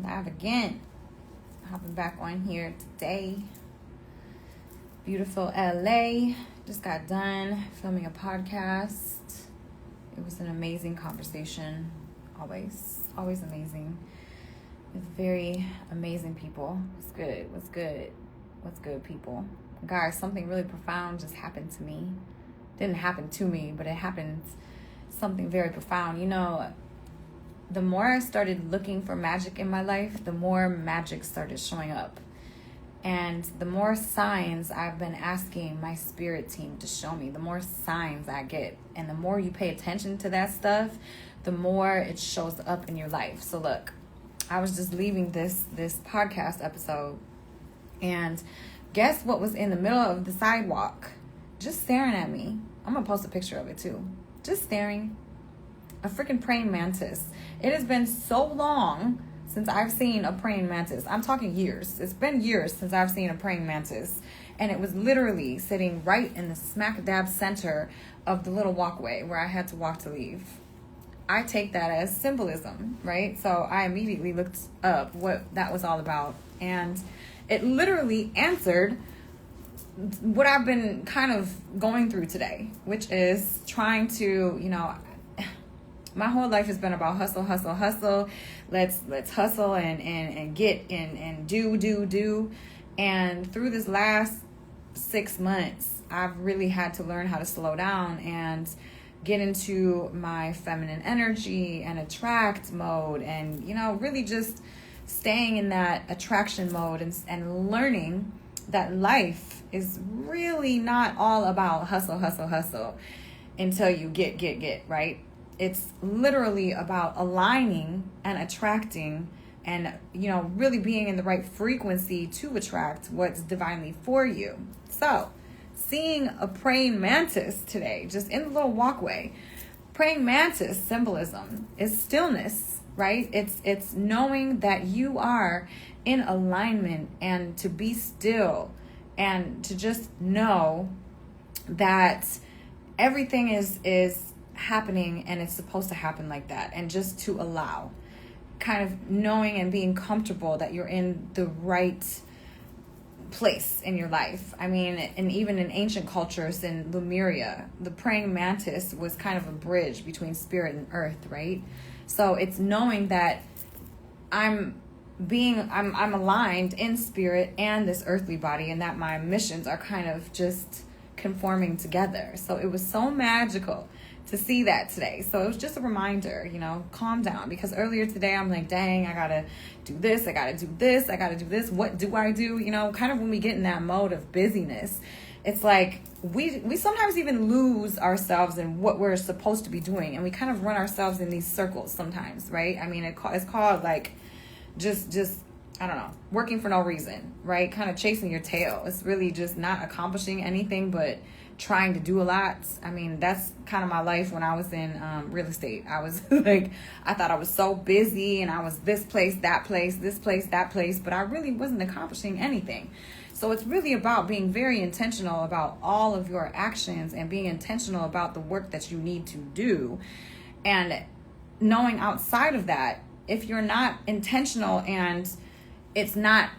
Live again. Hopping back on here today. Beautiful LA. Just got done filming a podcast. It was an amazing conversation. Always amazing. With very amazing people. What's good, people? Guys, something really profound just happened to me. Didn't happen to me, but it happened. Something very profound. You know, the more I started looking for magic in my life, the more magic started showing up. And the more signs I've been asking my spirit team to show me, the more signs I get. And the more you pay attention to that stuff, the more it shows up in your life. So look, I was just leaving this podcast episode, and guess what was in the middle of the sidewalk? Just staring at me. I'm going to post a picture of it too. Just staring. A freaking praying mantis. It has been so long since I've seen a praying mantis. I'm talking years. It's been years since I've seen a praying mantis. And it was literally sitting right in the smack dab center of the little walkway where I had to walk to leave. I take that as symbolism, right? So I immediately looked up what that was all about. And it literally answered what I've been kind of going through today, which is trying to, my whole life has been about hustle. Let's hustle and get and do. And through this last 6 months, I've really had to learn how to slow down and get into my feminine energy and attract mode, and really just staying in that attraction mode and learning that life is really not all about hustle until you get, right? It's literally about aligning and attracting and, really being in the right frequency to attract what's divinely for you. So, seeing a praying mantis today, just in the little walkway. Praying mantis symbolism is stillness, right? It's knowing that you are in alignment and to be still and to just know that everything is happening and it's supposed to happen like that, and just to allow, kind of knowing and being comfortable that you're in the right place in your life. I mean, and even in ancient cultures in Lemuria, the praying mantis was kind of a bridge between spirit and earth, right? So it's knowing that I'm aligned in spirit and this earthly body, and that my missions are kind of just conforming together. So it was so magical to see that today. So it was just a reminder, calm down, because earlier today I'm like, dang, I gotta do this, I gotta do this, what do I do? Kind of when we get in that mode of busyness, it's like we sometimes even lose ourselves in what we're supposed to be doing, and we kind of run ourselves in these circles sometimes, right? I mean, it's called like just I don't know, working for no reason, right? Kind of chasing your tail. It's really just not accomplishing anything but trying to do a lot. I mean, that's kind of my life when I was in real estate. I was like, I thought I was so busy and I was this place, that place, but I really wasn't accomplishing anything. So it's really about being very intentional about all of your actions and being intentional about the work that you need to do, and knowing outside of that, if you're not intentional and it's not,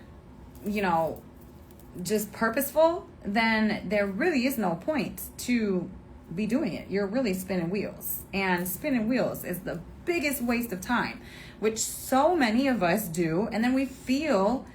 just purposeful, then there really is no point to be doing it. You're really spinning wheels, and spinning wheels is the biggest waste of time, which so many of us do. And then we feel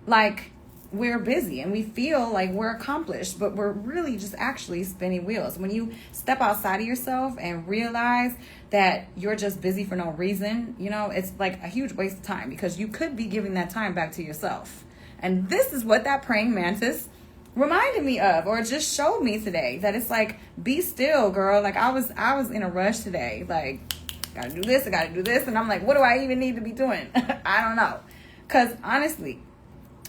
like we're busy and we feel like we're accomplished, but we're really just actually spinning wheels. When you step outside of yourself and realize that you're just busy for no reason, it's like a huge waste of time, because you could be giving that time back to yourself. And this is what that praying mantis reminded me of, or just showed me today, that it's like, be still, girl. Like I was in a rush today, like I gotta do this, and I'm like, what do I even need to be doing? I don't know. Because honestly,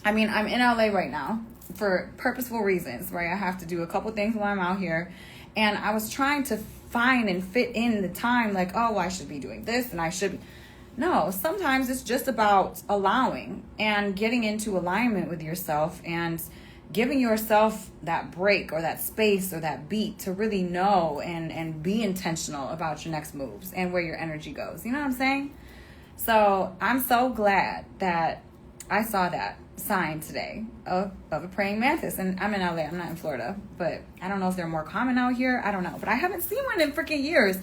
I mean, I'm in LA right now for purposeful reasons, right? I have to do a couple things while I'm out here, and I was trying to find and fit in the time, like, oh, I should be doing this and I should. No, sometimes it's just about allowing and getting into alignment with yourself and giving yourself that break or that space or that beat to really know and be intentional about your next moves and where your energy goes. You know what I'm saying? So I'm so glad that I saw that sign today of a praying mantis. And I'm in LA, I'm not in Florida, but I don't know if they're more common out here. I don't know, but I haven't seen one in freaking years.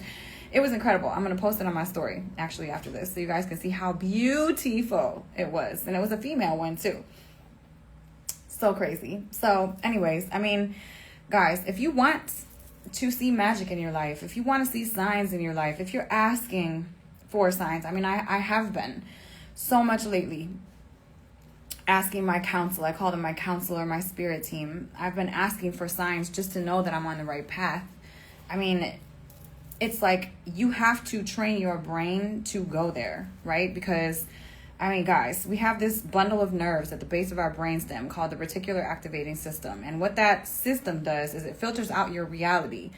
It was incredible. I'm going to post it on my story actually after this so you guys can see how beautiful it was. And it was a female one too. So crazy. So anyways, I mean, guys, if you want to see magic in your life, if you want to see signs in your life, if you're asking for signs, I mean, I have been so much lately asking my counsel. I call them my counselor, my spirit team. I've been asking for signs just to know that I'm on the right path. I mean, it's like you have to train your brain to go there, right? Because, I mean, guys, we have this bundle of nerves at the base of our brainstem called the reticular activating system. And what that system does is it filters out your reality.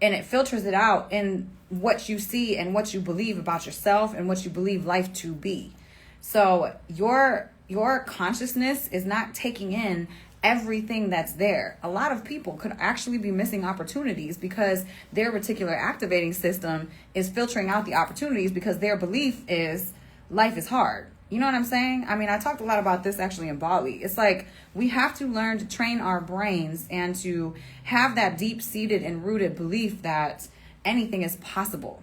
And it filters it out in what you see and what you believe about yourself and what you believe life to be. So your consciousness is not taking in everything that's there. A lot of people could actually be missing opportunities because their reticular activating system is filtering out the opportunities because their belief is life is hard. You know what I'm saying? I mean, I talked a lot about this actually in Bali. It's like we have to learn to train our brains and to have that deep-seated and rooted belief that anything is possible.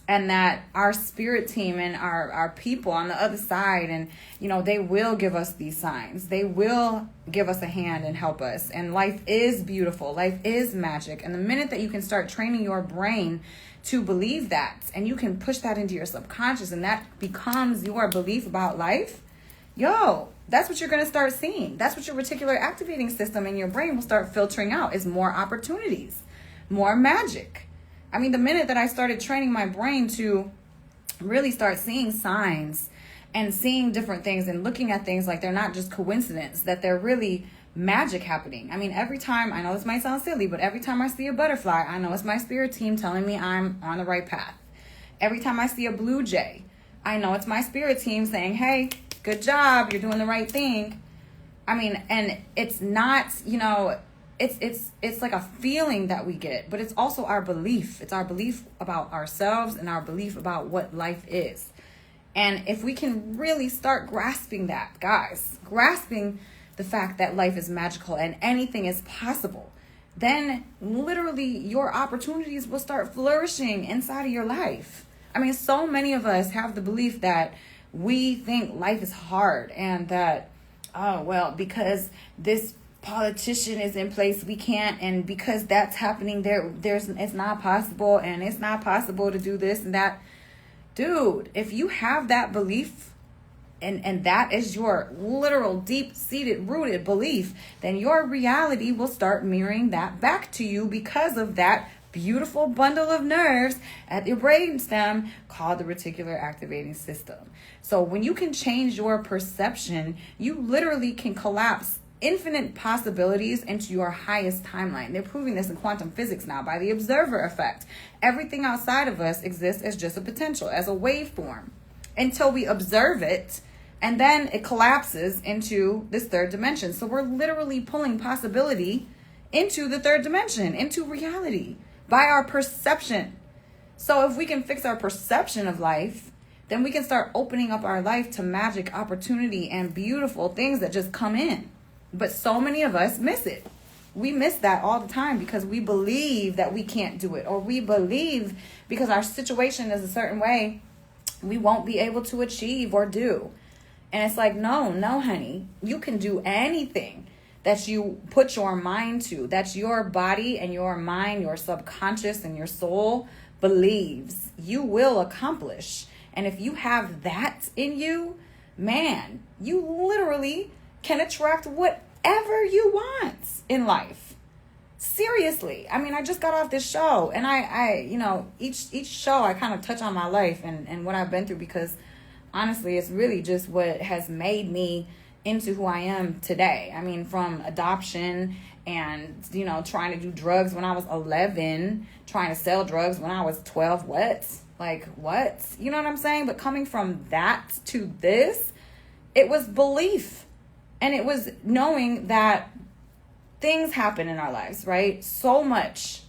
And that our spirit team and our people on the other side, and, you know, they will give us these signs. They will give us a hand and help us. And life is beautiful. Life is magic. And the minute that you can start training your brain to believe that, and you can push that into your subconscious, and that becomes your belief about life, that's what you're going to start seeing. That's what your reticular activating system in your brain will start filtering out, is more opportunities, more magic. I mean, the minute that I started training my brain to really start seeing signs and seeing different things and looking at things like they're not just coincidence, that they're really magic happening. I mean, every time, I know this might sound silly, but every time I see a butterfly, I know it's my spirit team telling me I'm on the right path. Every time I see a blue jay, I know it's my spirit team saying, hey, good job, you're doing the right thing. I mean, and it's not, you know, it's like a feeling that we get, but it's also our belief. It's our belief about ourselves and our belief about what life is. And if we can really start grasping that, guys, grasping the fact that life is magical and anything is possible, then literally your opportunities will start flourishing inside of your life. I mean, so many of us have the belief that we think life is hard and that, oh, well, because this politician is in place, we can't, and because that's happening there's it's not possible, and it's not possible to do this and that. Dude, if you have that belief and that is your literal deep-seated rooted belief, then your reality will start mirroring that back to you because of that beautiful bundle of nerves at your brainstem called the reticular activating system. So when you can change your perception, you literally can collapse infinite possibilities into your highest timeline. They're proving this in quantum physics now by the observer effect. Everything outside of us exists as just a potential, as a waveform, until we observe it, and then it collapses into this third dimension. So we're literally pulling possibility into the third dimension, into reality, by our perception. So if we can fix our perception of life, then we can start opening up our life to magic, opportunity, and beautiful things that just come in. But so many of us miss it. We miss that all the time because we believe that we can't do it, or we believe because our situation is a certain way, we won't be able to achieve or do. And it's like, no, honey, you can do anything that you put your mind to. That's your body and your mind, your subconscious and your soul believes you will accomplish. And if you have that in you, man, you literally can attract whatever you want in life. Seriously. I mean, I just got off this show, and I you know, each show I kind of touch on my life and what I've been through, because honestly, it's really just what has made me into who I am today. I mean, from adoption and, you know, trying to do drugs when I was 11, trying to sell drugs when I was 12. What? You know what I'm saying? But coming from that to this, it was belief. And it was knowing that things happen in our lives, right? So much.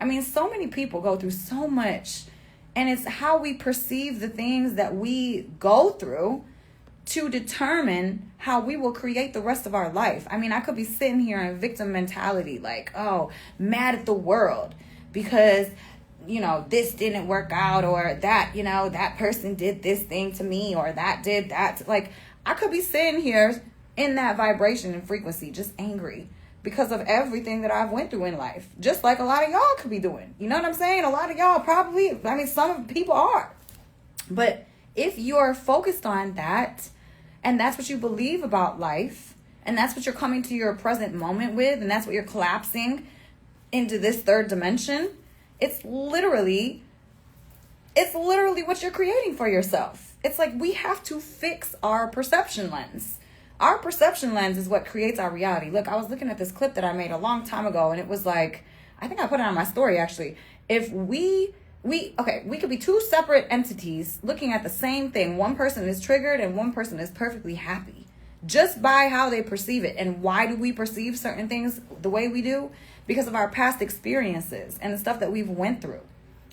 I mean, so many people go through so much And it's how we perceive the things that we go through to determine how we will create the rest of our life. I mean, I could be sitting here in victim mentality, like, oh, mad at the world because, this didn't work out, or that, that person did this thing to me, or that did that. Like, I could be sitting here in that vibration and frequency, just angry because of everything that I've went through in life. Just like a lot of y'all could be doing. You know what I'm saying? A lot of y'all probably, some people are. But if you're focused on that, and that's what you believe about life, and that's what you're coming to your present moment with, and that's what you're collapsing into this third dimension, it's literally what you're creating for yourself. It's like we have to fix our perception lens. Our perception lens is what creates our reality. Look, I was looking at this clip that I made a long time ago, and it was like, I think I put it on my story actually. If we could be two separate entities looking at the same thing. One person is triggered and one person is perfectly happy just by how they perceive it. And why do we perceive certain things the way we do? Because of our past experiences and the stuff that we've went through.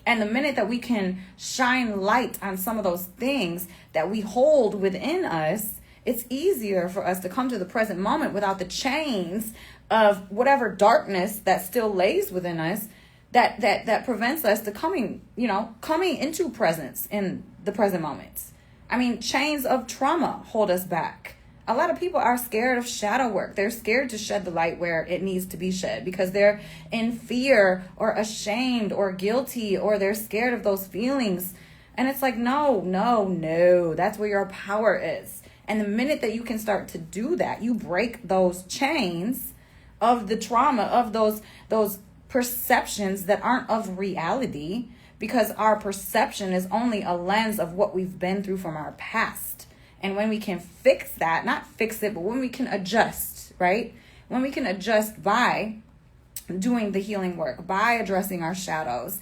And the minute that we can shine light on some of those things that we hold within us, it's easier for us to come to the present moment without the chains of whatever darkness that still lays within us that prevents us to coming into presence in the present moment. I mean, chains of trauma hold us back. A lot of people are scared of shadow work. They're scared to shed the light where it needs to be shed because they're in fear or ashamed or guilty, or they're scared of those feelings. And it's like, no, that's where your power is. And the minute that you can start to do that, you break those chains of the trauma, of those perceptions that aren't of reality, because our perception is only a lens of what we've been through from our past. And when we can fix that, not fix it, but when we can adjust, right? When we can adjust by doing the healing work, by addressing our shadows,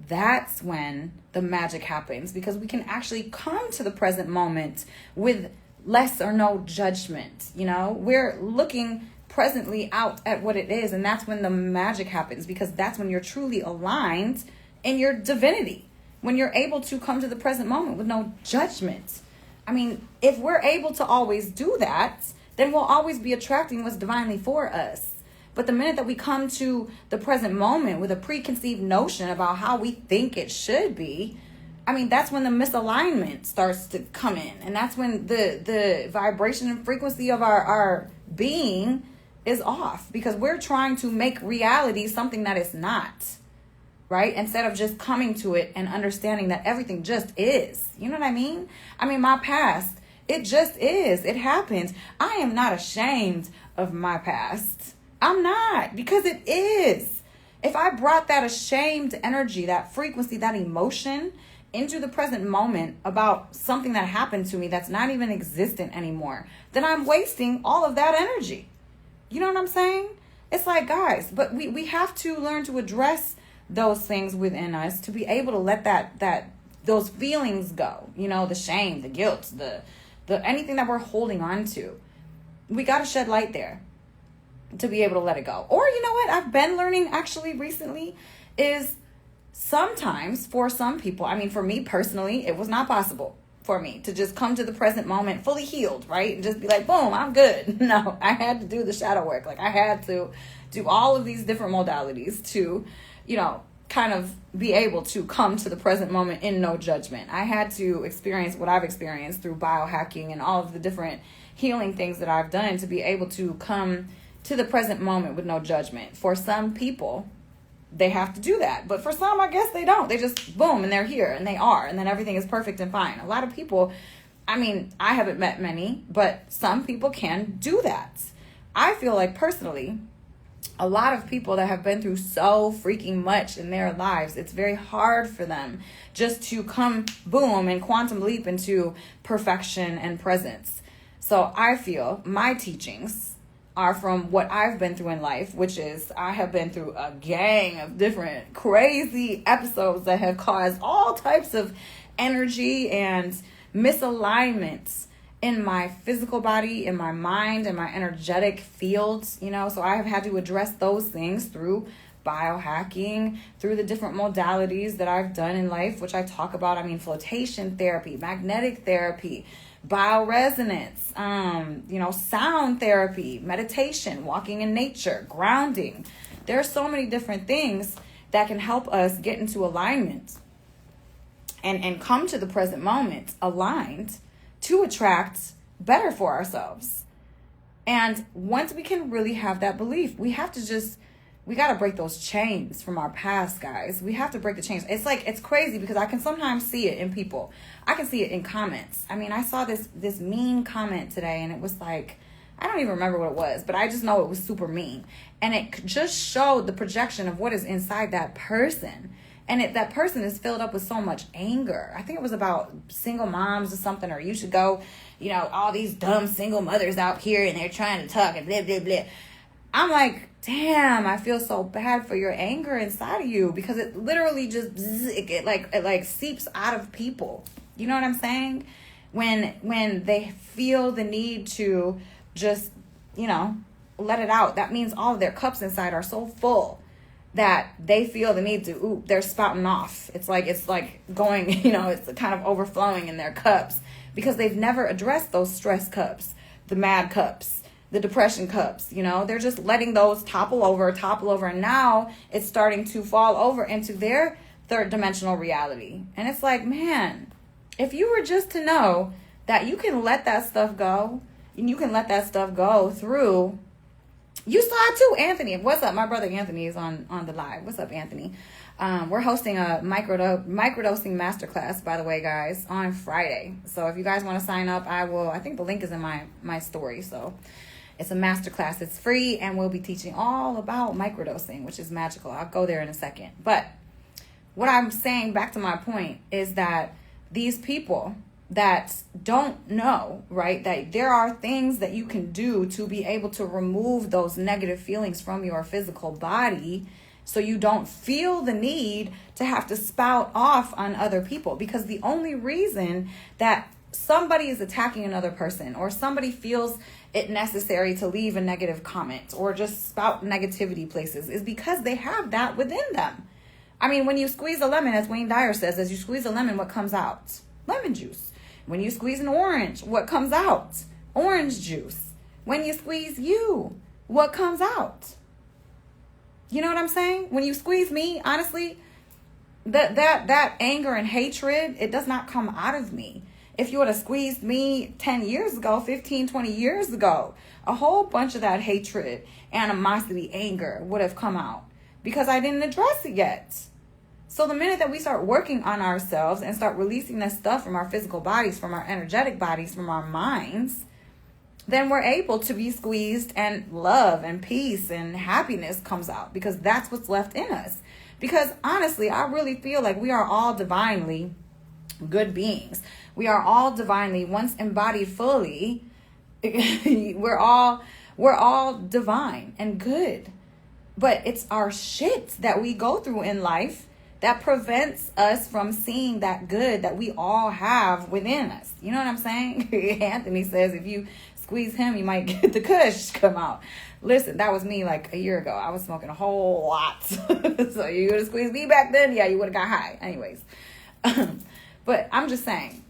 that's when the magic happens, because we can actually come to the present moment with less or no judgment. We're looking presently out at what it is, and that's when the magic happens, because that's when you're truly aligned in your divinity, when you're able to come to the present moment with no judgment. I mean, if we're able to always do that, then we'll always be attracting what's divinely for us. But the minute that we come to the present moment with a preconceived notion about how we think it should be, I mean, that's when the misalignment starts to come in. And that's when the vibration and frequency of our being is off, because we're trying to make reality something that it's not, right? Instead of just coming to it and understanding that everything just is. You know what I mean? I mean, my past, it just is. It happened. I am not ashamed of my past. I'm not, because it is. If I brought that ashamed energy, that frequency, that emotion into the present moment about something that happened to me that's not even existent anymore, then I'm wasting all of that energy. You know what I'm saying? It's like, guys, but we have to learn to address those things within us to be able to let those feelings go. The shame, the guilt, the anything that we're holding on to. We got to shed light there to be able to let it go. Or you know what I've been learning actually recently is sometimes for some people, I mean, for me personally, it was not possible for me to just come to the present moment fully healed, right? And just be like, boom, I'm good. No, I had to do the shadow work. Like I had to do all of these different modalities to, kind of be able to come to the present moment in no judgment. I had to experience what I've experienced through biohacking and all of the different healing things that I've done to be able to come to the present moment with no judgment. For some people, they have to do that. But for some, I guess they don't. They just boom, and they're here, and they are, and then everything is perfect and fine. A lot of people, I mean, I haven't met many, but some people can do that. I feel like personally, a lot of people that have been through so freaking much in their lives, it's very hard for them just to come boom and quantum leap into perfection and presence. So I feel my teachings are from what I've been through in life, which is I have been through a gang of different crazy episodes that have caused all types of energy and misalignments in my physical body, in my mind, in my energetic fields, so I have had to address those things through biohacking through the different modalities that I've done in life, which I talk about. I mean, flotation therapy, magnetic therapy, bioresonance, sound therapy, meditation, walking in nature, grounding. There are so many different things that can help us get into alignment and come to the present moment aligned to attract better for ourselves. And once we can really have that belief, we got to break those chains from our past, guys. We have to break the chains. It's crazy because I can sometimes see it in people. I can see it in comments. I mean, I saw this mean comment today, and it was like, I don't even remember what it was, but I just know it was super mean. And it just showed the projection of what is inside that person. And that person is filled up with so much anger. I think it was about single moms or something, or you should go, all these dumb single mothers out here and they're trying to talk and blah, blah, blah. I'm like, damn, I feel so bad for your anger inside of you, because it literally just, it seeps out of people. You know what I'm saying? When they feel the need to just, let it out, that means all of their cups inside are so full that they feel the need to, they're spouting off. It's like going, it's kind of overflowing in their cups, because they've never addressed those stress cups, the mad cups, the depression cups. They're just letting those topple over. And now it's starting to fall over into their third dimensional reality. And it's like, man, if you were just to know that you can let that stuff go, and you can let that stuff go through. You saw it too, Anthony. What's up? My brother Anthony is on the live. What's up, Anthony? We're hosting a microdosing masterclass, by the way, guys, on Friday. So if you guys want to sign up, I think the link is in my story. So it's a masterclass. It's free, and we'll be teaching all about microdosing, which is magical. I'll go there in a second. But what I'm saying, back to my point, is that these people that don't know, right, that there are things that you can do to be able to remove those negative feelings from your physical body, so you don't feel the need to have to spout off on other people. Because the only reason that somebody is attacking another person, or somebody feels it necessary to leave a negative comment or just spout negativity places, is because they have that within them. I mean, when you squeeze a lemon, as Wayne Dyer says, as you squeeze a lemon, what comes out? Lemon juice. When you squeeze an orange, what comes out? Orange juice. When you squeeze you, what comes out? You know what I'm saying? When you squeeze me, honestly, that anger and hatred, it does not come out of me. If you would have squeezed me 10 years ago, 15, 20 years ago, a whole bunch of that hatred, animosity, anger would have come out, because I didn't address it yet. So the minute that we start working on ourselves and start releasing that stuff from our physical bodies, from our energetic bodies, from our minds, then we're able to be squeezed, and love and peace and happiness comes out, because that's what's left in us. Because honestly, I really feel like we are all divinely good beings. We are all divinely, once embodied fully, we're all divine and good. But it's our shit that we go through in life that prevents us from seeing that good that we all have within us. You know what I'm saying? Anthony says if you squeeze him, you might get the kush come out. Listen, that was me like a year ago. I was smoking a whole lot. So you would have squeezed me back then? Yeah, you would have got high. Anyways. But I'm just saying,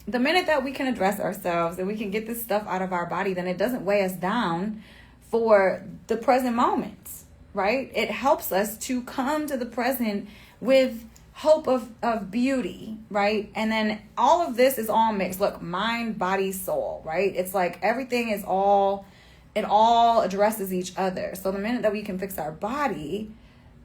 the minute that we can address ourselves and we can get this stuff out of our body, then it doesn't weigh us down for the present moment, right? It helps us to come to the present with hope of beauty, right? And then all of this is all mixed. Look, mind, body, soul, right? It's like everything is all, it all addresses each other. So the minute that we can fix our body,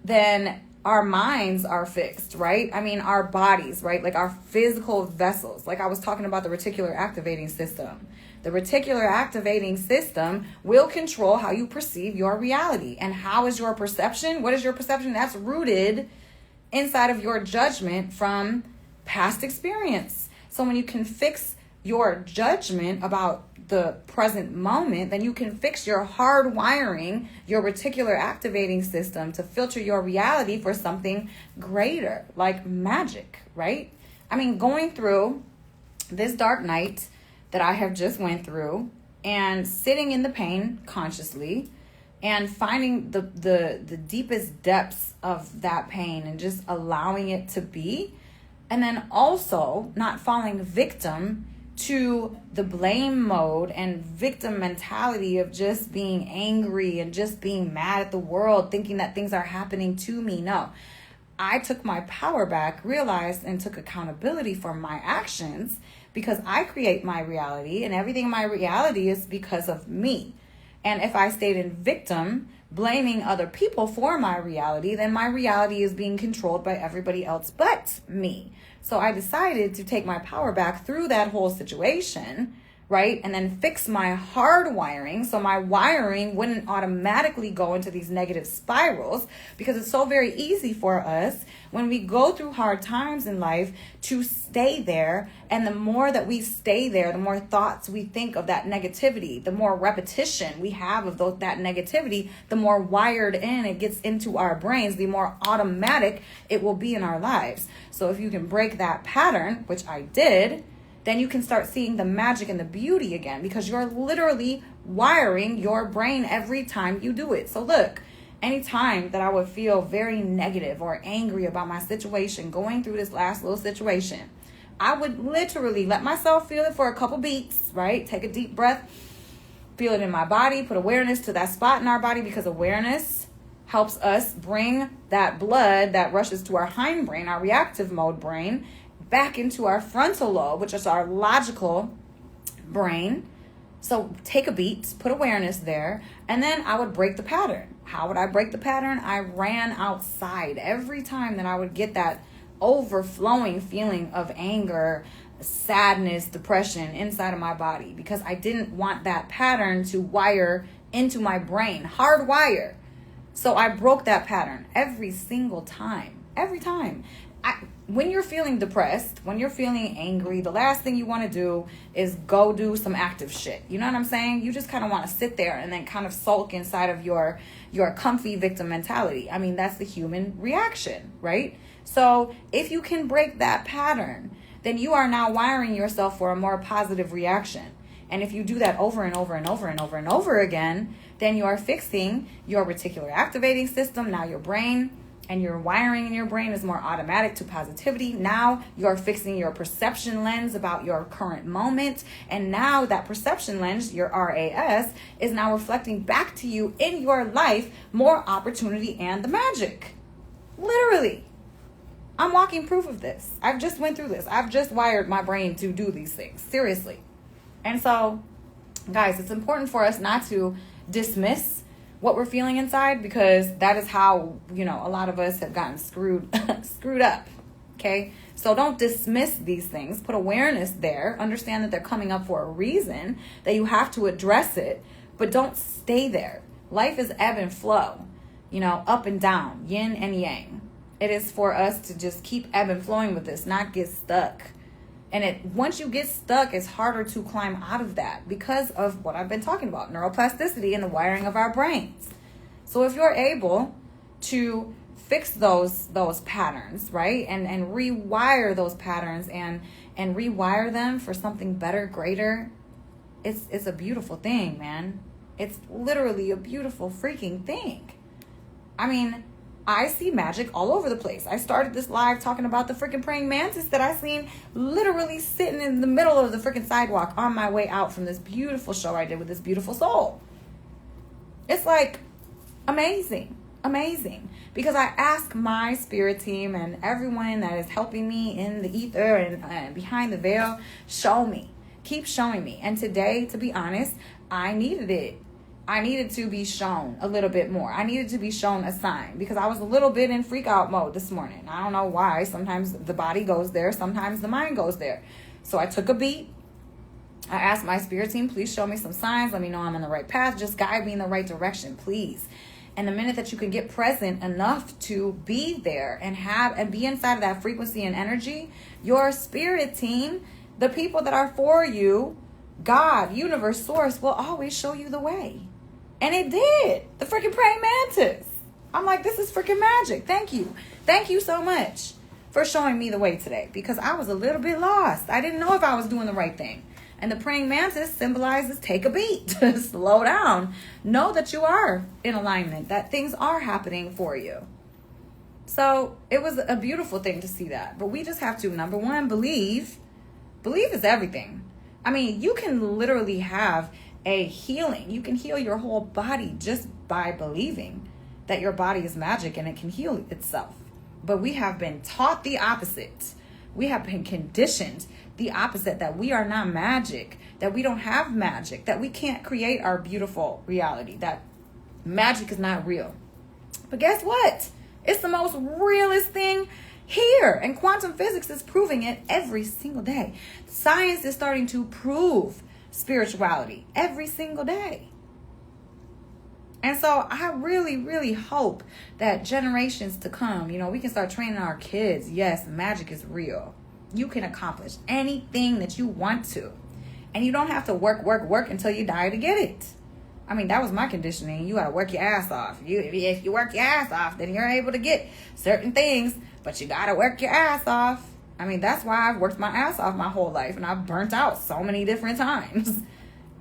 then our minds are fixed, right? I mean, our bodies, right? Like our physical vessels. Like I was talking about the reticular activating system. The reticular activating system will control how you perceive your reality. And how is your perception? What is your perception? That's rooted inside of your judgment from past experience. So when you can fix your judgment about the present moment, then you can fix your hard wiring, your reticular activating system to filter your reality for something greater, like magic, right? I mean, going through this dark night that I have just went through and sitting in the pain consciously, and finding the deepest depths of that pain and just allowing it to be. And then also not falling victim to the blame mode and victim mentality of just being angry and just being mad at the world, thinking that things are happening to me. No, I took my power back, realized, and took accountability for my actions, because I create my reality, and everything in my reality is because of me. And if I stayed in victim, blaming other people for my reality, then my reality is being controlled by everybody else but me. So I decided to take my power back through that whole situation, right? And then fix my hard wiring, so my wiring wouldn't automatically go into these negative spirals, because it's so very easy for us when we go through hard times in life to stay there. And the more that we stay there, the more thoughts we think of that negativity, the more repetition we have of that negativity, the more wired in it gets into our brains, the more automatic it will be in our lives. So if you can break that pattern, which I did, then you can start seeing the magic and the beauty again, because you're literally wiring your brain every time you do it. So look, anytime that I would feel very negative or angry about my situation, going through this last little situation, I would literally let myself feel it for a couple beats, right? Take a deep breath, feel it in my body, put awareness to that spot in our body, because awareness helps us bring that blood that rushes to our hindbrain, our reactive mode brain, back into our frontal lobe, which is our logical brain. So take a beat, put awareness there, and then I would break the pattern. How would I break the pattern? I ran outside every time that I would get that overflowing feeling of anger, sadness, depression inside of my body, because I didn't want that pattern to wire into my brain, hardwire. So I broke that pattern every single time, every time. When you're feeling depressed, when you're feeling angry, the last thing you want to do is go do some active shit. You know what I'm saying? You just kind of want to sit there and then kind of sulk inside of your comfy victim mentality. I mean, that's the human reaction, right? So if you can break that pattern, then you are now wiring yourself for a more positive reaction. And if you do that over and over and over and over and over again, then you are fixing your reticular activating system. Now your brain and your wiring in your brain is more automatic to positivity. Now you're fixing your perception lens about your current moment. And now that perception lens, your RAS, is now reflecting back to you in your life more opportunity and the magic. Literally. I'm walking proof of this. I've just went through this. I've just wired my brain to do these things. Seriously. And so, guys, it's important for us not to dismiss what we're feeling inside, because that is how, a lot of us have gotten screwed up. Okay. So don't dismiss these things, put awareness there, understand that they're coming up for a reason, that you have to address it, but don't stay there. Life is ebb and flow, up and down, yin and yang. It is for us to just keep ebb and flowing with this, not get stuck. And once you get stuck, it's harder to climb out of that because of what I've been talking about, neuroplasticity and the wiring of our brains. So if you're able to fix those patterns, right, and rewire those patterns and rewire them for something better, greater, it's a beautiful thing, man. It's literally a beautiful freaking thing. I mean, I see magic all over the place. I started this live talking about the freaking praying mantis that I seen literally sitting in the middle of the freaking sidewalk on my way out from this beautiful show I did with this beautiful soul. It's like amazing, because I ask my spirit team and everyone that is helping me in the ether and behind the veil, show me, keep showing me. And today, to be honest, I needed it. I needed to be shown a little bit more. I needed to be shown a sign, because I was a little bit in freak out mode this morning. I don't know why. Sometimes the body goes there. Sometimes the mind goes there. So I took a beat. I asked my spirit team, please show me some signs. Let me know I'm in the right path. Just guide me in the right direction, please. And the minute that you can get present enough to be there and be inside of that frequency and energy, your spirit team, the people that are for you, God, universe, source, will always show you the way. And it did. The freaking praying mantis. I'm like, this is freaking magic. Thank you. Thank you so much for showing me the way today, because I was a little bit lost. I didn't know if I was doing the right thing. And the praying mantis symbolizes take a beat, slow down. Know that you are in alignment, that things are happening for you. So it was a beautiful thing to see that. But we just have to, number one, believe. Believe is everything. I mean, you can literally have a healing. You can heal your whole body just by believing that your body is magic and it can heal itself. But we have been taught the opposite. We have been conditioned the opposite, that we are not magic, that we don't have magic, that we can't create our beautiful reality, that magic is not real. But guess what? It's the most realest thing here. And quantum physics is proving it every single day. Science is starting to prove spirituality every single day. And so I really, really hope that generations to come, we can start training our kids. Yes, magic is real. You can accomplish anything that you want to. And you don't have to work until you die to get it. I mean, that was my conditioning. You got to work your ass off. If you work your ass off, then you're able to get certain things. But you got to work your ass off. I mean, that's why I've worked my ass off my whole life. And I've burnt out so many different times.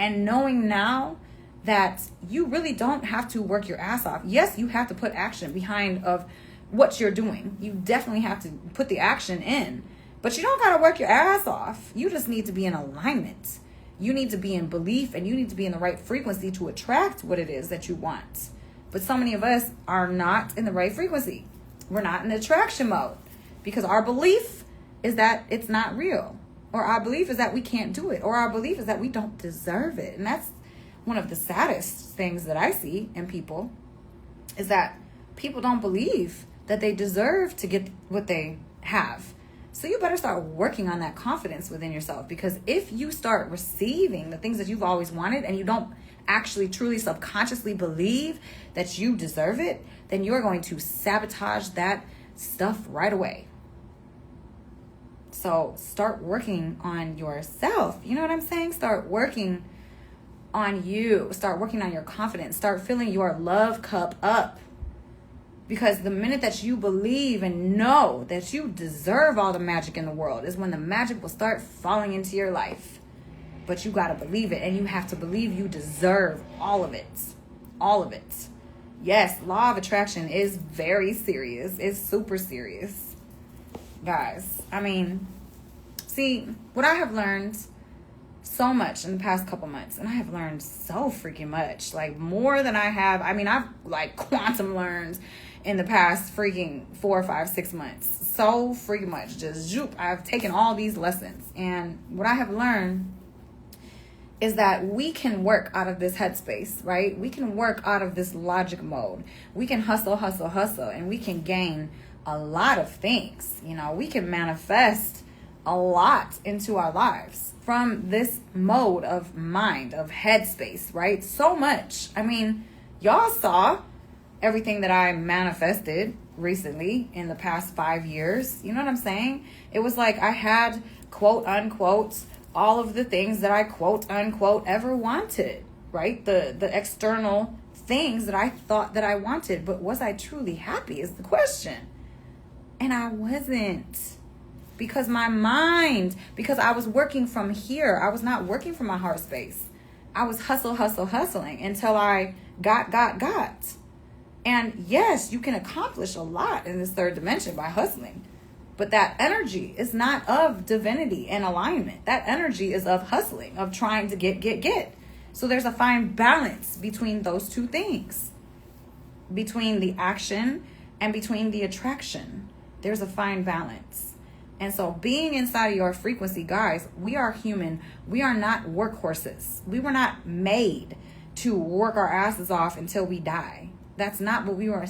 And knowing now that you really don't have to work your ass off. Yes, you have to put action behind of what you're doing. You definitely have to put the action in. But you don't got to work your ass off. You just need to be in alignment. You need to be in belief, and you need to be in the right frequency to attract what it is that you want. But so many of us are not in the right frequency. We're not in attraction mode because our belief is that it's not real, or our belief is that we can't do it, or our belief is that we don't deserve it. And that's one of the saddest things that I see in people, is that people don't believe that they deserve to get what they have. So you better start working on that confidence within yourself, because if you start receiving the things that you've always wanted and you don't actually truly subconsciously believe that you deserve it, then you're going to sabotage that stuff right away. So start working on yourself. You know what I'm saying? Start working on you. Start working on your confidence. Start filling your love cup up. Because the minute that you believe and know that you deserve all the magic in the world is when the magic will start falling into your life. But you got to believe it, and you have to believe you deserve all of it. All of it. Yes, law of attraction is very serious. It's super serious. Guys, I mean, see, what I have learned so much in the past couple months, and I have learned so freaking much, like more than I have. I mean, I've like quantum learned in the past freaking 4, 5, 6 months. So freaking much. Just zoop. I've taken all these lessons. And what I have learned is that we can work out of this headspace, right? We can work out of this logic mode. We can hustle, and we can gain a lot of things. We can manifest a lot into our lives from this mode of mind, of headspace, right? So much. I mean, y'all saw everything that I manifested recently in the past 5 years. You know what I'm saying? It was like I had, quote unquote, all of the things that I, quote unquote, ever wanted, right? The external things that I thought that I wanted. But was I truly happy is the question. And I wasn't. Because my mind, because I was working from here. I was not working from my heart space. I was hustling until I got. And yes, you can accomplish a lot in this third dimension by hustling. But that energy is not of divinity and alignment. That energy is of hustling, of trying to get. So there's a fine balance between those two things. Between the action and between the attraction. There's a fine balance. And so being inside of your frequency, guys, we are human. We are not workhorses. We were not made to work our asses off until we die. That's not what we were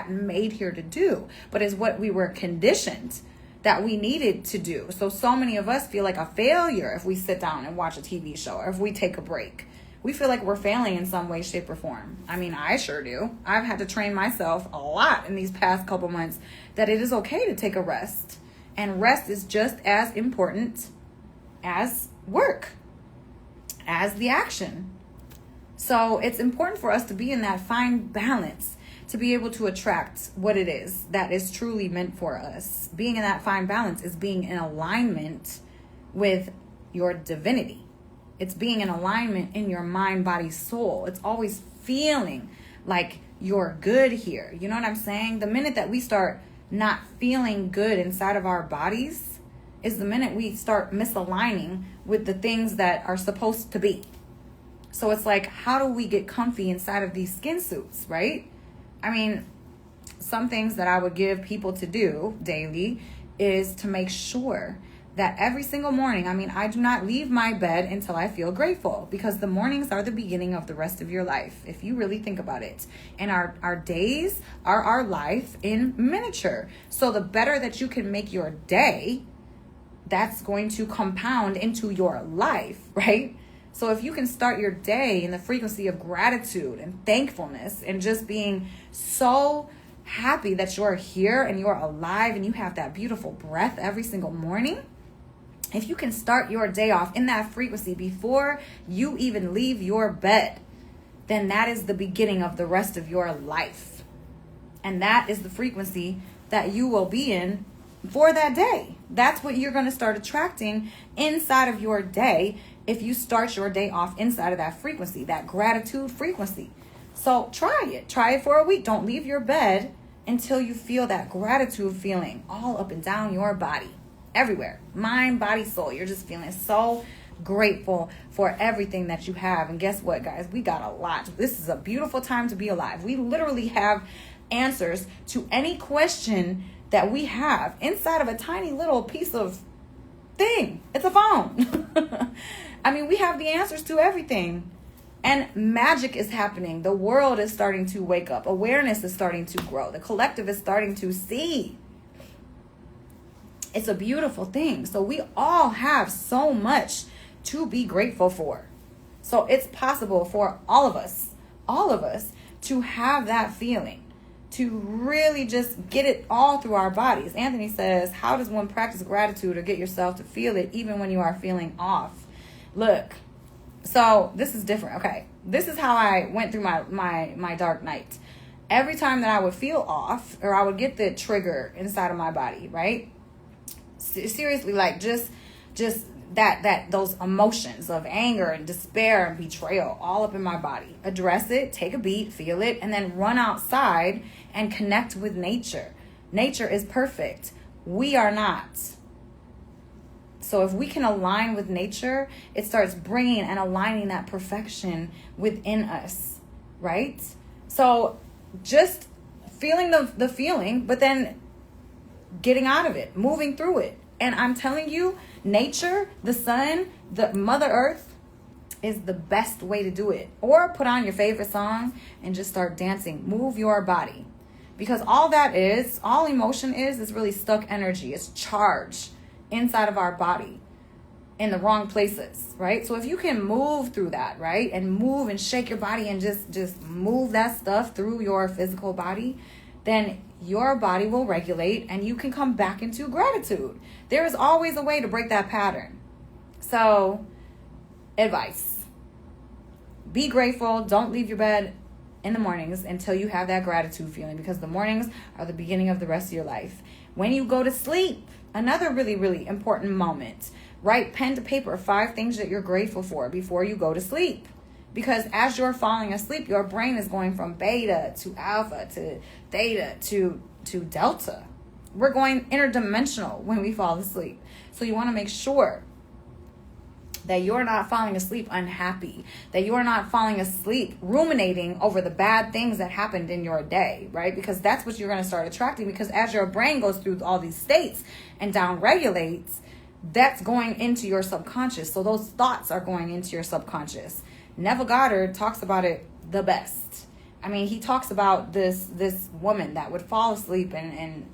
made here to do, but is what we were conditioned that we needed to do. So many of us feel like a failure if we sit down and watch a TV show, or if we take a break. We feel like we're failing in some way, shape, or form. I mean, I sure do. I've had to train myself a lot in these past couple months that it is okay to take a rest. And rest is just as important as work, as the action. So it's important for us to be in that fine balance, to be able to attract what it is that is truly meant for us. Being in that fine balance is being in alignment with your divinity, It's being in alignment in your mind, body, soul. It's always feeling like you're good here. You know what I'm saying? The minute that we start not feeling good inside of our bodies is the minute we start misaligning with the things that are supposed to be. So it's like, how do we get comfy inside of these skin suits, right? I mean, some things that I would give people to do daily is to make sure that every single morning, I do not leave my bed until I feel grateful, because the mornings are the beginning of the rest of your life, if you really think about it. And our days are our life in miniature. So the better that you can make your day, that's going to compound into your life, right? So if you can start your day in the frequency of gratitude and thankfulness and just being so happy that you're here and you're alive and you have that beautiful breath every single morning, if you can start your day off in that frequency before you even leave your bed, then that is the beginning of the rest of your life. And that is the frequency that you will be in for that day. That's what you're going to start attracting inside of your day if you start your day off inside of that frequency, that gratitude frequency. So try it. Try it for a week. Don't leave your bed until you feel that gratitude feeling all up and down your body. Everywhere. Mind, body, soul. You're just feeling so grateful for everything that you have. And guess what, guys? We got a lot. This is a beautiful time to be alive. We literally have answers to any question that we have inside of a tiny little piece of thing. It's a phone. We have the answers to everything. And magic is happening. The world is starting to wake up. Awareness is starting to grow. The collective is starting to see. It's a beautiful thing. So we all have so much to be grateful for. So it's possible for all of us to have that feeling, to really just get it all through our bodies. Anthony says, how does one practice gratitude or get yourself to feel it even when you are feeling off? Look, so this is different. Okay, this is how I went through my dark night. Every time that I would feel off or I would get the trigger inside of my body, right? Seriously, like just that those emotions of anger and despair and betrayal all up in my body. Address it, take a beat, feel it, and then run outside and connect with nature. Nature is perfect. We are not. So if we can align with nature, it starts bringing and aligning that perfection within us, right? So just feeling the feeling, but then getting out of it, moving through it. And I'm telling you, nature, the sun, the Mother Earth is the best way to do it. Or put on your favorite song and just start dancing. Move your body. Because all emotion is really stuck energy. It's charge inside of our body in the wrong places, right? So if you can move through that, right? And move and shake your body and just move that stuff through your physical body, then your body will regulate and you can come back into gratitude. There is always a way to break that pattern. So, advice. Be grateful. Don't leave your bed in the mornings until you have that gratitude feeling, because the mornings are the beginning of the rest of your life. When you go to sleep, another really, really important moment. Write pen to paper 5 things that you're grateful for before you go to sleep. Because as you're falling asleep, your brain is going from beta to alpha to theta to delta. We're going interdimensional when we fall asleep. So you want to make sure that you're not falling asleep unhappy, that you're not falling asleep ruminating over the bad things that happened in your day, right? Because that's what you're going to start attracting, because as your brain goes through all these states and downregulates, that's going into your subconscious. So those thoughts are going into your subconscious. Neville Goddard talks about it the best. He talks about this woman that would fall asleep and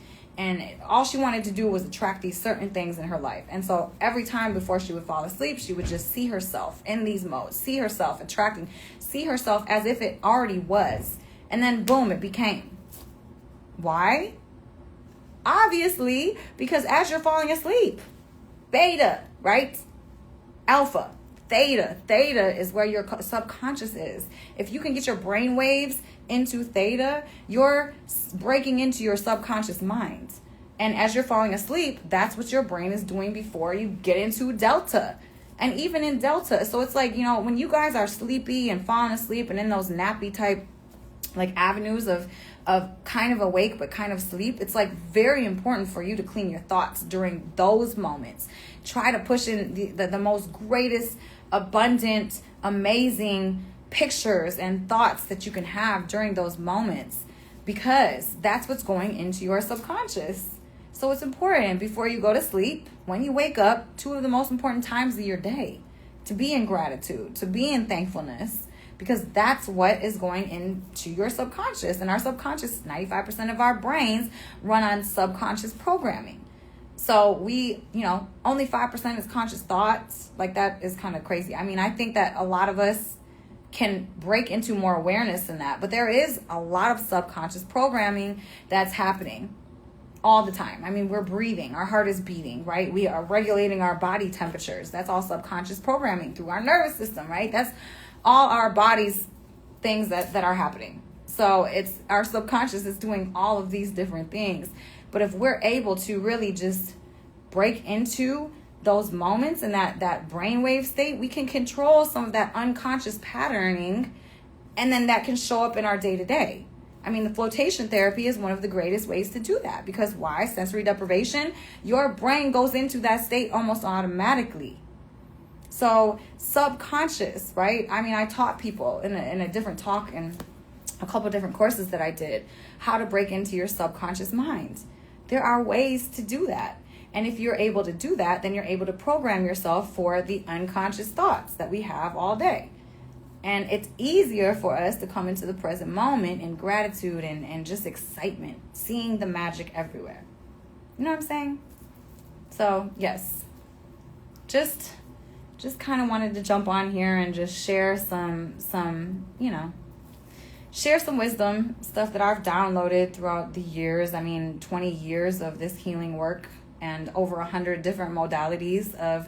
all she wanted to do was attract these certain things in her life. And so every time before she would fall asleep, she would just see herself in these modes, see herself attracting, see herself as if it already was. And then boom, it became. Why? Obviously, because as you're falling asleep, beta, right? Alpha. Theta is where your subconscious is. If you can get your brain waves into theta, you're breaking into your subconscious mind. And as you're falling asleep, that's what your brain is doing before you get into delta. and even in Delta. So it's like, when you guys are sleepy and falling asleep and in those nappy type like avenues of kind of awake but kind of sleep, it's like very important for you to clean your thoughts during those moments. Try to push in the most greatest, abundant, amazing pictures and thoughts that you can have during those moments, because that's what's going into your subconscious. So it's important before you go to sleep, when you wake up, 2 of the most important times of your day, to be in gratitude, to be in thankfulness, because that's what is going into your subconscious. And our subconscious, 95% of our brains run on subconscious programming. So we, only 5% is conscious thoughts. Like, that is kind of crazy. I mean, I think that a lot of us can break into more awareness than that, but there is a lot of subconscious programming that's happening all the time. I mean, we're breathing, our heart is beating, right? We are regulating our body temperatures. That's all subconscious programming through our nervous system, right? That's all our body's things that are happening. So it's our subconscious is doing all of these different things. But if we're able to really just break into those moments and that brainwave state, we can control some of that unconscious patterning, and then that can show up in our day-to-day. I mean, the flotation therapy is one of the greatest ways to do that, because why? Sensory deprivation, your brain goes into that state almost automatically. So subconscious, right? I mean, I taught people in a different talk and a couple different courses that I did, how to break into your subconscious mind. There are ways to do that. And if you're able to do that, then you're able to program yourself for the unconscious thoughts that we have all day. And it's easier for us to come into the present moment in gratitude and just excitement, seeing the magic everywhere. You know what I'm saying? So, yes. Just kind of wanted to jump on here and just share some wisdom, stuff that I've downloaded throughout the years. I mean, 20 years of this healing work and over 100 different modalities of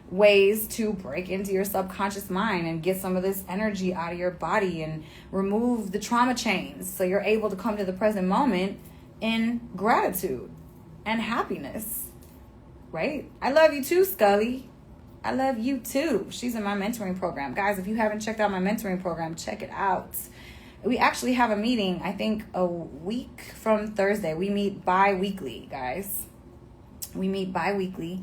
ways to break into your subconscious mind and get some of this energy out of your body and remove the trauma chains, so you're able to come to the present moment in gratitude and happiness, right? I love you too, Scully. I love you too. She's in my mentoring program. Guys, if you haven't checked out my mentoring program, check it out. We actually have a meeting, I think a week from Thursday. We meet bi-weekly, guys. We meet bi-weekly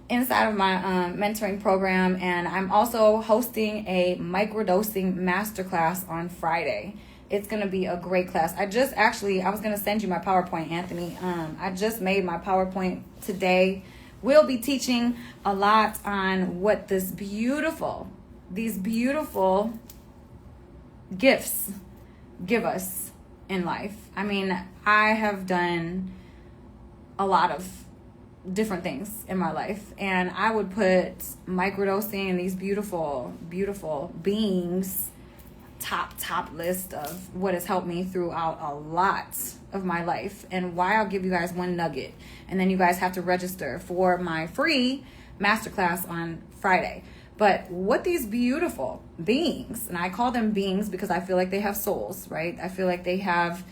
inside of my mentoring program. And I'm also hosting a microdosing masterclass on Friday. It's going to be a great class. I was going to send you my PowerPoint, Anthony. I just made my PowerPoint today. We'll be teaching a lot on what these beautiful gifts give us in life. I mean, I have done a lot of different things in my life, and I would put microdosing and these beautiful beings top list of what has helped me throughout a lot of my life, and why I'll give you guys one nugget, and then you guys have to register for my free masterclass on Friday. But what these beautiful beings, and I call them beings because I feel like they have souls, right? I feel like they have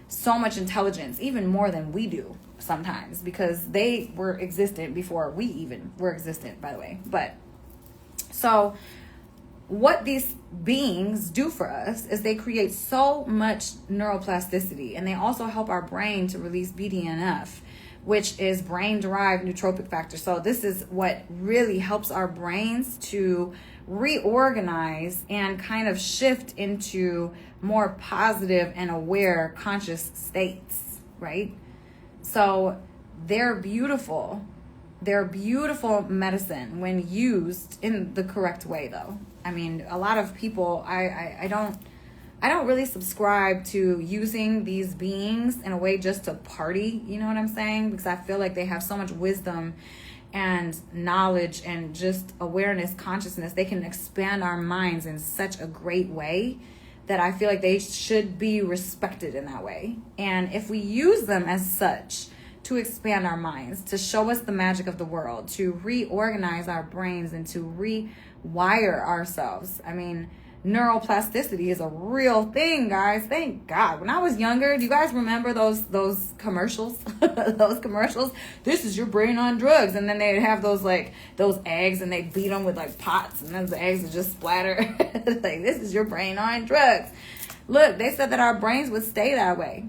so much intelligence, even more than we do sometimes, because they were existent before we even were existent, by the way. But so what these beings do for us is they create so much neuroplasticity, and they also help our brain to release BDNF, which is brain-derived nootropic factor. So this is what really helps our brains to reorganize and kind of shift into more positive and aware conscious states, right? So they're beautiful. They're beautiful medicine when used in the correct way, though. I mean, a lot of people, I don't really subscribe to using these beings in a way just to party, you know what I'm saying? Because I feel like they have so much wisdom and knowledge and just awareness, consciousness. They can expand our minds in such a great way that I feel like they should be respected in that way. And if we use them as such to expand our minds, to show us the magic of the world, to reorganize our brains and to rewire ourselves, I mean, neuroplasticity is a real thing, guys. Thank God. When I was younger, do you guys remember those commercials? Those commercials? This is your brain on drugs. And then they'd have those eggs, and they'd beat them with like pots, and then the eggs would just splatter. Like, this is your brain on drugs. Look, they said that our brains would stay that way.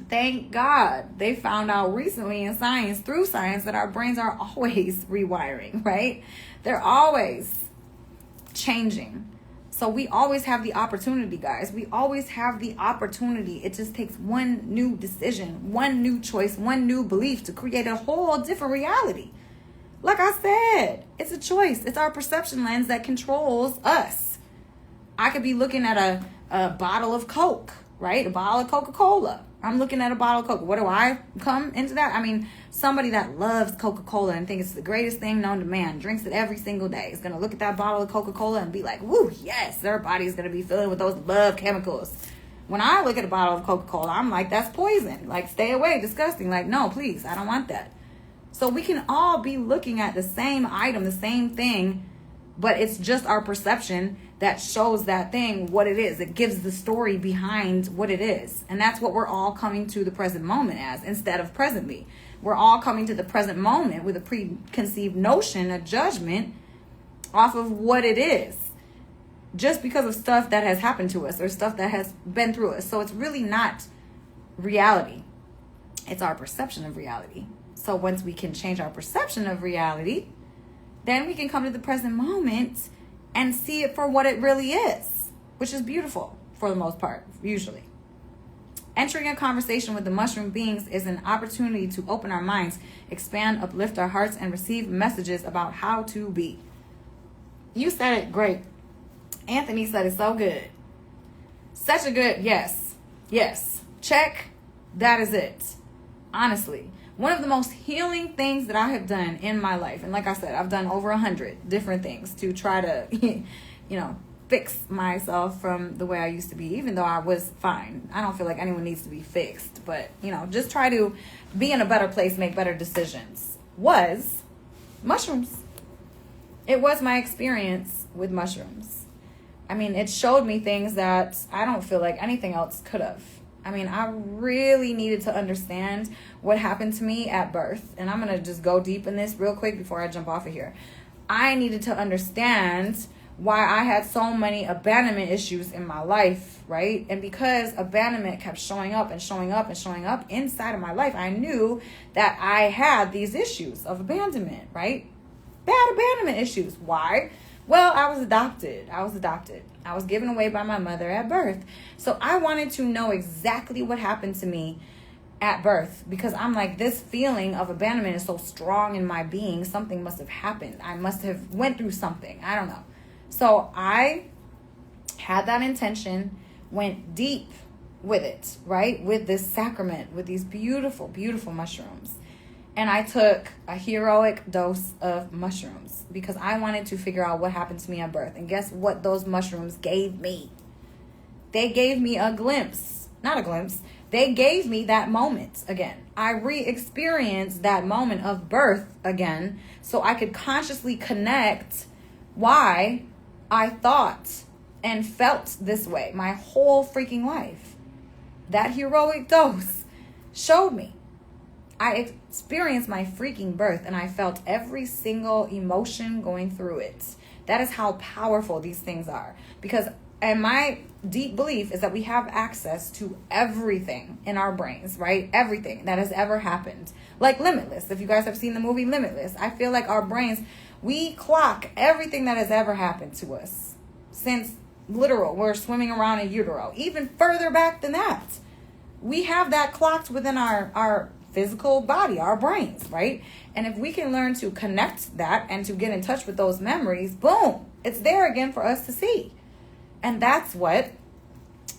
Thank God they found out recently in science, through science, that our brains are always rewiring, right? They're always changing. So we always have the opportunity, guys. We always have the opportunity. It just takes one new decision, one new choice, one new belief to create a whole different reality. Like I said, it's a choice. It's our perception lens that controls us. I could be looking at a bottle of Coke, right? A bottle of Coca-Cola. I'm looking at a bottle of Coke. What do I come into that? I mean, somebody that loves Coca-Cola and thinks it's the greatest thing known to man, drinks it every single day, is going to look at that bottle of Coca-Cola and be like, woo, yes, their body's going to be filling with those love chemicals. When I look at a bottle of Coca-Cola, I'm like, that's poison. Like, stay away, disgusting. Like, no, please, I don't want that. So we can all be looking at the same item, the same thing, but it's just our perception that shows that thing what it is. It gives the story behind what it is. And that's what we're all coming to the present moment as, instead of presently. We're all coming to the present moment with a preconceived notion, a judgment off of what it is, just because of stuff that has happened to us or stuff that has been through us. So it's really not reality. It's our perception of reality. So once we can change our perception of reality, then we can come to the present moment and see it for what it really is, which is beautiful for the most part, usually. Entering a conversation with the mushroom beings is an opportunity to open our minds, expand, uplift our hearts, and receive messages about how to be. You said it great. Anthony said it so good. Such a good yes. Yes. Check. That is it. Honestly. One of the most healing things that I have done in my life, and like I said, I've done over 100 different things to try to, fix myself from the way I used to be, even though I was fine. I don't feel like anyone needs to be fixed, but, just try to be in a better place, make better decisions, was mushrooms. It was my experience with mushrooms. I mean, it showed me things that I don't feel like anything else could have. I mean, I really needed to understand what happened to me at birth. And I'm going to just go deep in this real quick before I jump off of here. I needed to understand why I had so many abandonment issues in my life, right? And because abandonment kept showing up and showing up and showing up inside of my life, I knew that I had these issues of abandonment, right? Bad abandonment issues. Why? Well, I was adopted. I was given away by my mother at birth. So I wanted to know exactly what happened to me at birth, because I'm like, this feeling of abandonment is so strong in my being. Something must have happened. I must have went through something. I don't know. So I had that intention, went deep with it, right? With this sacrament, with these beautiful, beautiful mushrooms. And I took a heroic dose of mushrooms because I wanted to figure out what happened to me at birth. And guess what those mushrooms gave me? They gave me a glimpse. Not a glimpse. They gave me that moment again. I re-experienced that moment of birth again so I could consciously connect why I thought and felt this way my whole freaking life. That heroic dose showed me. I experienced my freaking birth and I felt every single emotion going through it. That is how powerful these things are. And my deep belief is that we have access to everything in our brains, right? Everything that has ever happened. Like Limitless. If you guys have seen the movie Limitless, I feel like our brains, we clock everything that has ever happened to us since we're swimming around in utero. Even further back than that. We have that clocked within our physical body, our brains, right? And if we can learn to connect that and to get in touch with those memories, boom, it's there again for us to see. And that's what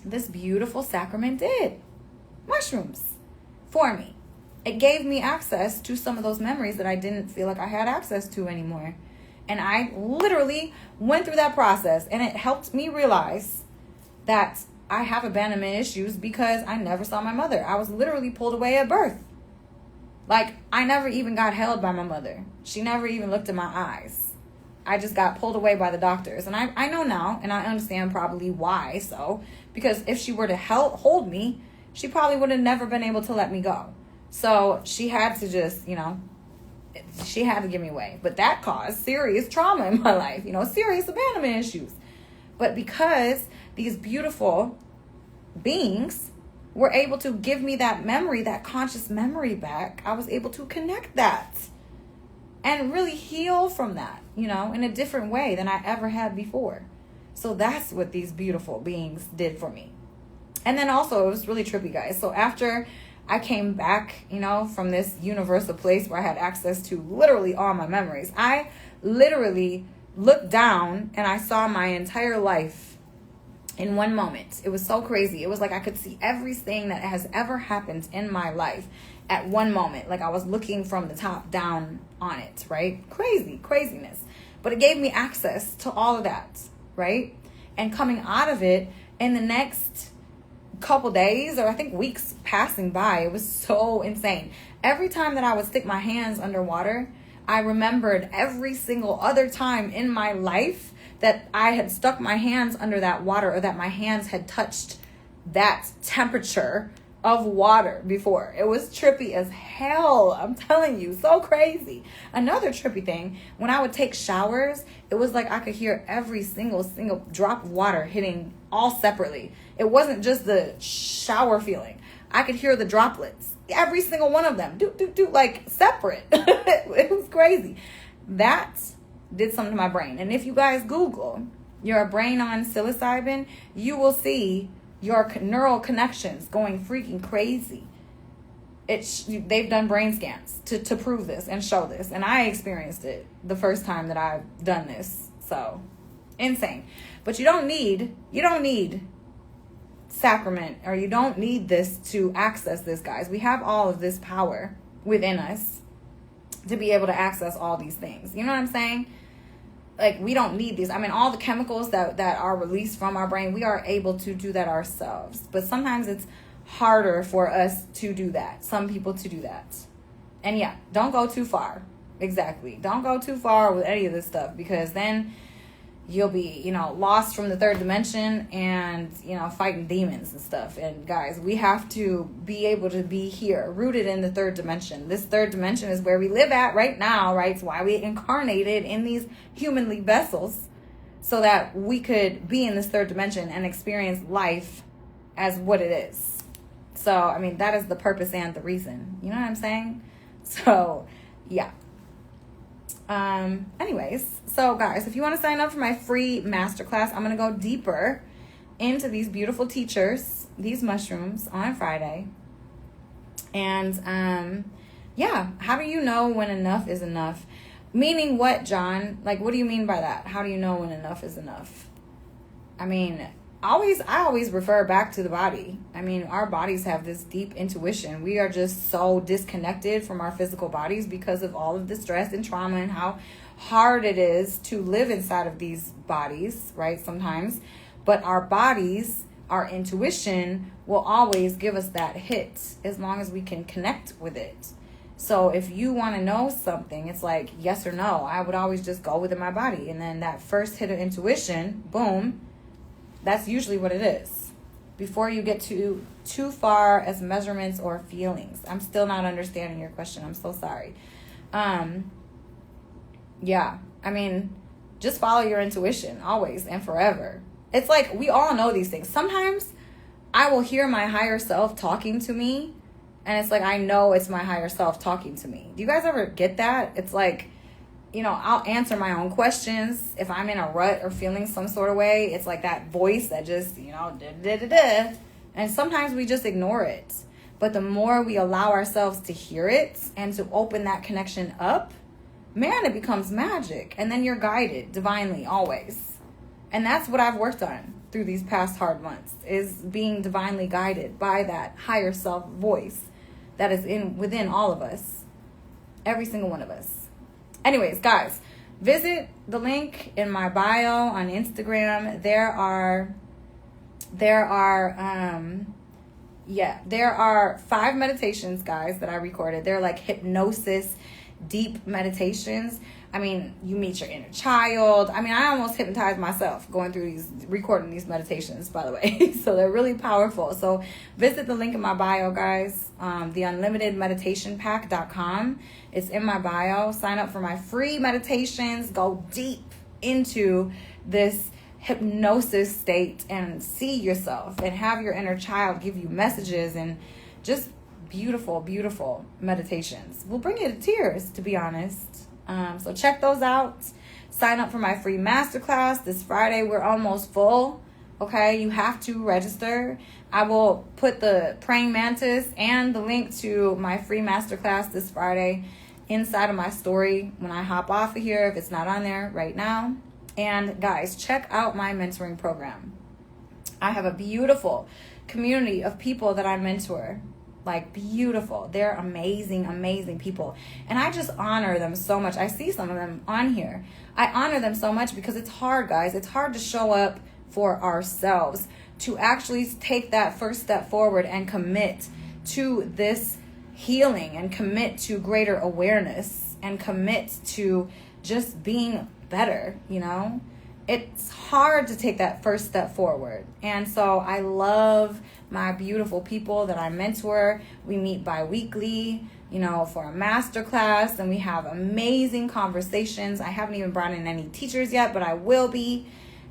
this beautiful sacrament did. Mushrooms for me. It gave me access to some of those memories that I didn't feel like I had access to anymore. And I literally went through that process, and it helped me realize that I have abandonment issues because I never saw my mother. I was literally pulled away at birth. Like, I never even got held by my mother. She never even looked in my eyes. I just got pulled away by the doctors. And I know now, and I understand probably why. So, because if she were to hold me, she probably would have never been able to let me go. So she had to just, she had to give me away. But that caused serious trauma in my life, serious abandonment issues. But because these beautiful beings were able to give me that memory, that conscious memory back, I was able to connect that and really heal from that, in a different way than I ever had before. So that's what these beautiful beings did for me. And then also, it was really trippy, guys. So after I came back, from this universal place where I had access to literally all my memories, I literally looked down and I saw my entire life in one moment. It was so crazy. It was like I could see everything that has ever happened in my life at one moment. Like I was looking from the top down on it, right? Craziness. But it gave me access to all of that, right? And coming out of it in the next couple days, or I think weeks passing by, it was so insane. Every time that I would stick my hands underwater, I remembered every single other time in my life that I had stuck my hands under that water, or that my hands had touched that temperature of water before. It was trippy as hell. I'm telling you, so crazy. Another trippy thing, when I would take showers, it was like I could hear every single drop of water hitting all separately. It wasn't just the shower feeling. I could hear the droplets, every single one of them, like separate. It was crazy. That did something to my brain. And if you guys Google your brain on psilocybin, you will see your neural connections going freaking crazy. They've done brain scans to prove this and show this. And I experienced it the first time that I've done this. So insane. But you don't need sacrament, or you don't need this to access this, guys. We have all of this power within us to be able to access all these things. You know what I'm saying? Like, we don't need these. I mean, all the chemicals that are released from our brain, we are able to do that ourselves. But sometimes it's harder for us to do that. Some people to do that. And yeah, don't go too far. Exactly. Don't go too far with any of this stuff, because then you'll be, lost from the third dimension and, fighting demons and stuff. And guys, we have to be able to be here, rooted in the third dimension. This third dimension is where we live at right now, right? It's why we incarnated in these humanly vessels, so that we could be in this third dimension and experience life as what it is. So, I mean, that is the purpose and the reason. You know what I'm saying? So, yeah. Anyways, so guys, if you want to sign up for my free masterclass, I'm going to go deeper into these beautiful teachers, these mushrooms, on Friday. And, how do you know when enough is enough? Meaning what, John? Like, what do you mean by that? How do you know when enough is enough? I mean, I always refer back to the body. I mean, our bodies have this deep intuition. We are just so disconnected from our physical bodies because of all of the stress and trauma and how hard it is to live inside of these bodies, right? Sometimes. But our bodies, our intuition will always give us that hit as long as we can connect with it. So if you want to know something, it's like yes or no. I would always just go within my body. And then that first hit of intuition, boom, that's usually what it is. Before you get too far as measurements or feelings. I'm still not understanding your question. I'm so sorry. Yeah, I mean, just follow your intuition always and forever. It's like we all know these things. Sometimes I will hear my higher self talking to me, and it's like I know it's my higher self talking to me. Do you guys ever get that? It's like, I'll answer my own questions. If I'm in a rut or feeling some sort of way, it's like that voice that just, da-da-da-da. And sometimes we just ignore it. But the more we allow ourselves to hear it and to open that connection up, man, it becomes magic. And then you're guided divinely always. And that's what I've worked on through these past hard months, is being divinely guided by that higher self voice that is within all of us. Every single one of us. Anyways, guys, visit the link in my bio on Instagram. There are 5 meditations, guys, that I recorded. They're like hypnosis, deep meditations. I mean, you meet your inner child. I mean, I almost hypnotized myself going through recording these meditations, by the way. So they're really powerful. So visit the link in my bio, guys. The unlimitedmeditationpack.com. It's in my bio. Sign up for my free meditations. Go deep into this hypnosis state and see yourself and have your inner child give you messages and just beautiful, beautiful meditations. Will bring you to tears, to be honest. So check those out. Sign up for my free masterclass this Friday. We're almost full. Okay, you have to register. I will put the praying mantis and the link to my free masterclass this Friday inside of my story when I hop off of here, if it's not on there right now. And guys, check out my mentoring program. I have a beautiful community of people that I mentor. Like, beautiful. They're amazing, amazing people. And I just honor them so much. I see some of them on here. I honor them so much because it's hard, guys. It's hard to show up for ourselves, to actually take that first step forward and commit to this healing and commit to greater awareness and commit to just being better, you know? It's hard to take that first step forward. And so I love my beautiful people that I mentor. We meet bi-weekly, you know, for a masterclass, and we have amazing conversations. I haven't even brought in any teachers yet, but I will be.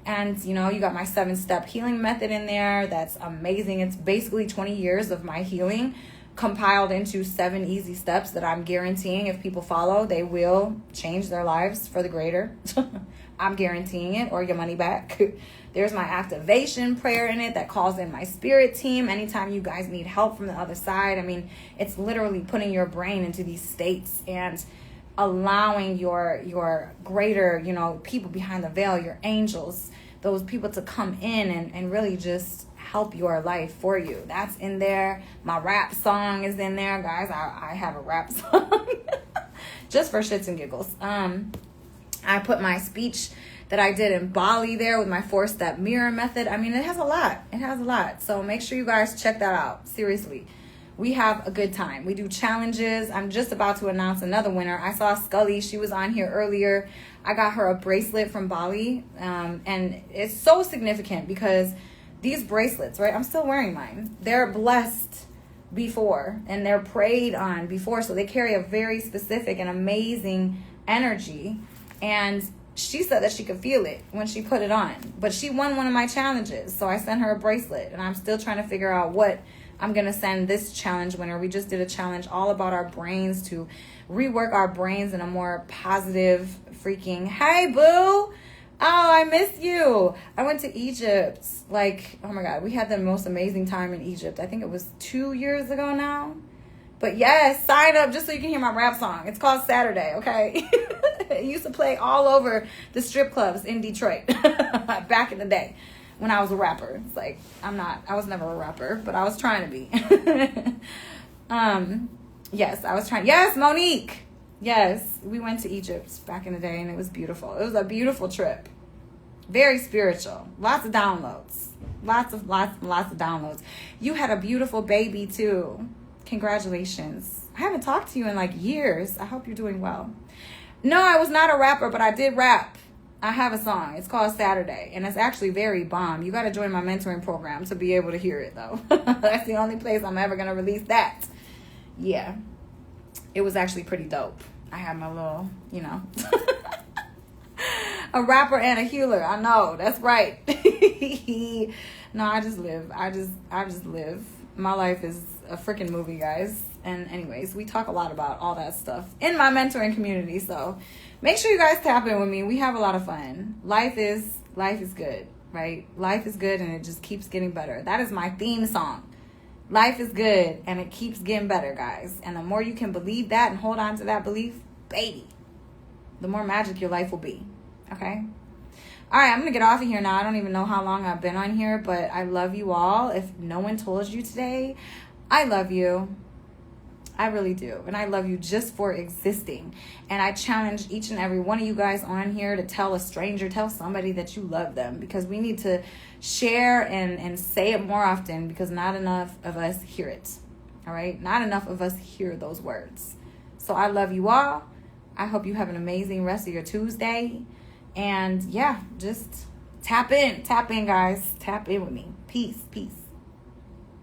And, you know, you got my 7-step healing method in there. That's amazing. It's basically 20 years of my healing compiled into 7 easy steps that I'm guaranteeing if people follow, they will change their lives for the greater. I'm guaranteeing it, or your money back. There's my activation prayer in it that calls in my spirit team anytime you guys need help from the other side. I mean, it's literally putting your brain into these states and allowing your greater, you know, people behind the veil, your angels, those people to come in and really just help your life for you. That's in there. My rap song is in there, guys. I have a rap song just for shits and giggles. I put my speech that I did in Bali there with my 4-step mirror method. I mean, it has a lot. It has a lot. So make sure you guys check that out. Seriously. We have a good time. We do challenges. I'm just about to announce another winner. I saw Scully. She was on here earlier. I got her a bracelet from Bali. And it's so significant because these bracelets, right? I'm still wearing mine. They're blessed before and they're prayed on before. So they carry a very specific and amazing energy. And she said that she could feel it when she put it on. But she won one of my challenges. So I sent her a bracelet. And I'm still trying to figure out what I'm going to send this challenge winner. We just did a challenge all about our brains, to rework our brains in a more positive freaking, hey, boo. Oh, I miss you. I went to Egypt. Like, oh my God, we had the most amazing time in Egypt. I think it was 2 years ago now. But yes, sign up just so you can hear my rap song. It's called Saturday, okay? It used to play all over the strip clubs in Detroit back in the day when I was a rapper. It's like, I was never a rapper, but I was trying to be. Yes, I was trying. Yes, Monique. Yes, we went to Egypt back in the day and it was beautiful. It was a beautiful trip. Very spiritual. Lots of downloads. Lots of downloads. You had a beautiful baby too. Congratulations. I haven't talked to you in like years. I hope you're doing well. No, I was not a rapper, but I did rap. I have a song. It's called Saturday, and it's actually very bomb. You got to join my mentoring program to be able to hear it, though. That's the only place I'm ever going to release that. Yeah. It was actually pretty dope. I had my little, you know, a rapper and a healer. I know. That's right. No, I just live. I just live. My life is a freaking movie, guys. And anyways, we talk a lot about all that stuff in my mentoring community. So make sure you guys tap in with me. We have a lot of fun. Life is good, right? Life is good and it just keeps getting better. That is my theme song. Life is good and it keeps getting better, guys. And the more you can believe that and hold on to that belief, baby, the more magic your life will be. Okay? All right, I'm going to get off of here now. I don't even know how long I've been on here, but I love you all. If no one told you today, I love you. I really do. And I love you just for existing. And I challenge each and every one of you guys on here to tell a stranger, tell somebody that you love them, because we need to share and say it more often, because not enough of us hear it. All right? Not enough of us hear those words. So I love you all. I hope you have an amazing rest of your Tuesday. And yeah, just tap in, guys. Tap in with me. Peace.